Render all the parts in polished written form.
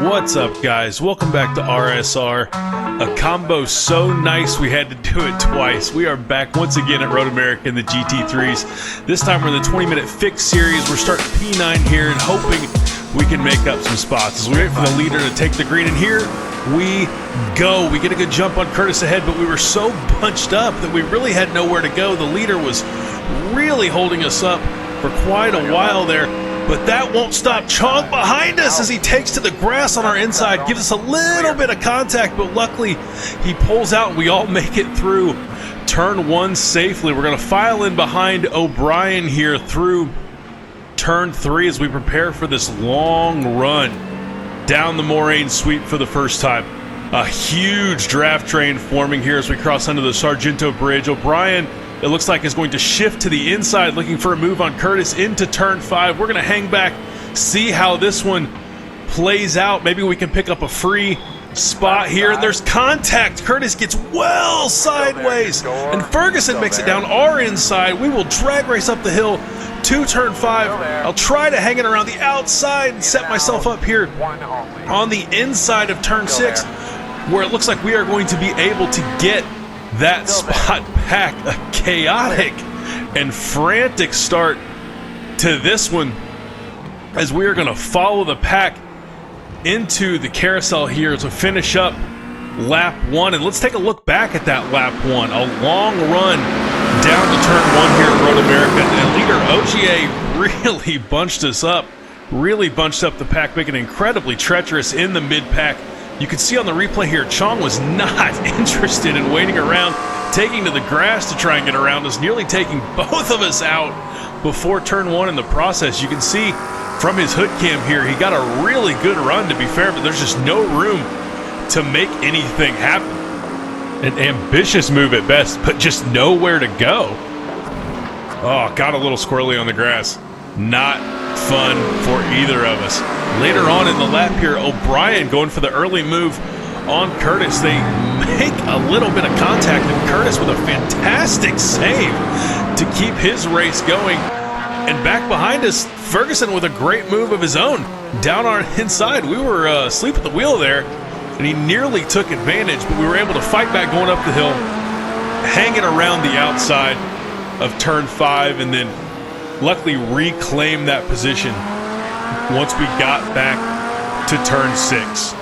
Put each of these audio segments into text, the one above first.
What's up, guys? Welcome back to RSR. A combo so nice we had to do it twice. We are back once again at Road America in the GT3s. This time we're in the 20-minute fix series. We're starting P9 here and hoping we can make up some spots. As we wait for the leader to take the green, and here we go. We get a good jump on Curtis ahead, but we were so bunched up that we really had nowhere to go. The leader was really holding us up for quite a while there. But that won't stop Chong behind us as he takes to the grass on our inside, gives us a little bit of contact, but luckily he pulls out and we all make it through turn one safely. We're going to file in behind O'Brien here through turn three as we prepare for this long run down the Moraine sweep for the first time. A huge draft train forming here as we cross under the Sargento Bridge. O'Brien, it looks like, is going to shift to the inside, looking for a move on Curtis into turn five. We're going to hang back, see how this one plays out. Maybe we can pick up a free spot here. And there's contact. Curtis gets well sideways, and Ferguson makes it down our inside. We will drag race up the hill to turn five. I'll try to hang it around the outside and set myself up here on the inside of turn six, where it looks like we are going to be able to get that spot back. A chaotic and frantic start to this one as we are going to follow the pack into the carousel here to finish up lap one. And let's take a look back at that lap one. A long run down to turn one here at Road America, and leader OGA really bunched us up, really bunched up the pack, making it incredibly treacherous in the mid-pack. You can see on the replay here, Chong was not interested in waiting around, taking to the grass to try and get around us, nearly taking both of us out before turn one in the process. You can see from his hood cam here, he got a really good run, to be fair, but there's just no room to make anything happen. An ambitious move at best, but just nowhere to go. Oh, got a little squirrely on the grass. Not fun for either of us. Later on in the lap here, O'Brien going for the early move on Curtis. They make a little bit of contact, and Curtis with a fantastic save to keep his race going. And back behind us, Ferguson with a great move of his own down our inside. We were asleep at the wheel there, and he nearly took advantage, but we were able to fight back going up the hill, hanging around the outside of turn five, and then luckily reclaim that position once we got back to turn six.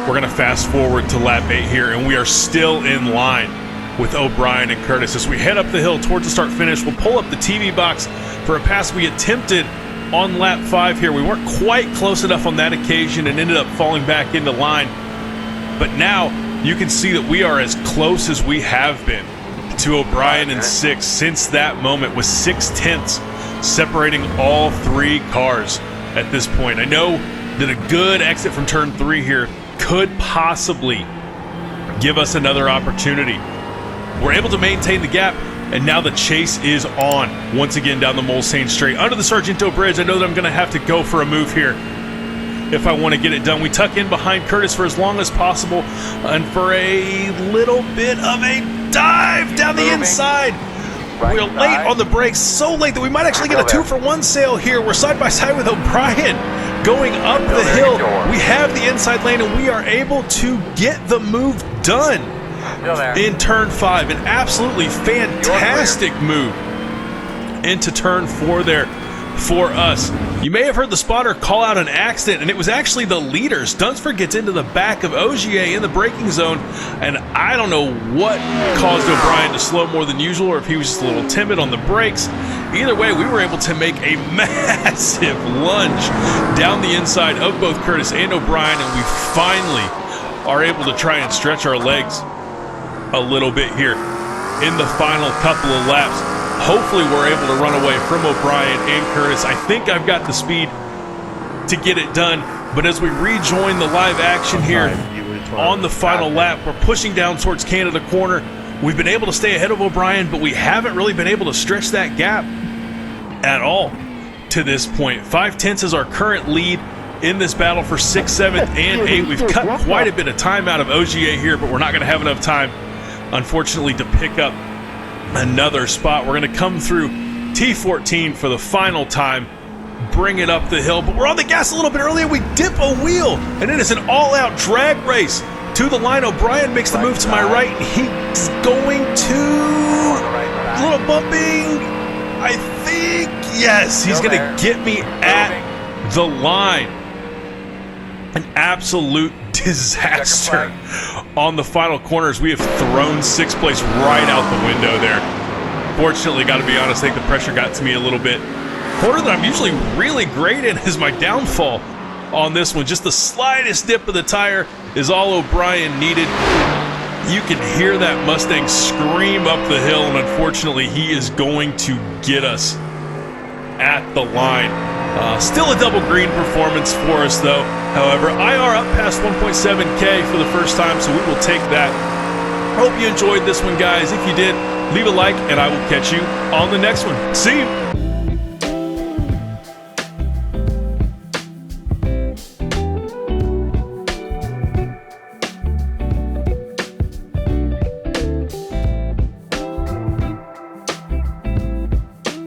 We're going to fast forward to lap 8 here, and we are still in line with O'Brien and Curtis. As we head up the hill towards the start finish, we'll pull up the TV box for a pass we attempted on lap 5 here. We weren't quite close enough on that occasion and ended up falling back into line. But now you can see that we are as close as we have been to O'Brien in 6 since that moment, with 6/10 separating all three cars at this point. I know that a good exit from turn 3 here could possibly give us another opportunity. We're able to maintain the gap, and now the chase is on once again down the Mulsanne Straight under the Sargento Bridge. I know that I'm going to have to go for a move here if I want to get it done. We tuck in behind Curtis for as long as possible, and for a little bit of a dive down the inside. We're late on the brakes, so late that we might actually get a 2-for-1 sale here. We're side by side with O'Brien going up the hill. We have the inside lane, and we are able to get the move done in turn 5. An absolutely fantastic move into turn 4 there for us. You may have heard the spotter call out an accident, and it was actually the leaders. Dunsford gets into the back of Ogier in the braking zone, and I don't know what caused O'Brien to slow more than usual, or if he was just a little timid on the brakes. Either way, we were able to make a massive lunge down the inside of both Curtis and O'Brien, and we finally are able to try and stretch our legs a little bit here in the final couple of laps. Hopefully we're able to run away from O'Brien and Curtis. I think I've got the speed to get it done, but as we rejoin the live action here on the final lap, we're pushing down towards Canada Corner. We've been able to stay ahead of O'Brien, but we haven't really been able to stretch that gap at all to this point. 5/10 is our current lead in this battle for 6th, 7th, and 8th. We've cut quite a bit of time out of Ogier here, but we're not going to have enough time, unfortunately, to pick up another spot. We're going to come through T14 for the final time bring it up the hill, but we're on the gas a little bit early and we dip a wheel, and it is an all-out drag race to the line. O'Brien makes the move to my right. He's going to a little bumping, I think. Yes, he's going to get me at the line. An absolute disaster on the final corners. We have thrown 6th place right out the window there. Fortunately, got to be honest, I think the pressure got to me a little bit. Corner that I'm usually really great in is my downfall on this one. Just the slightest dip of the tire is all O'Brien needed. You can hear that Mustang scream up the hill, and unfortunately, he is going to get us at the line. Still a double green performance for us, though. However, IR up past 1.7K for the first time, so we will take that. Hope you enjoyed this one, guys. If you did, leave a like, and I will catch you on the next one. See you.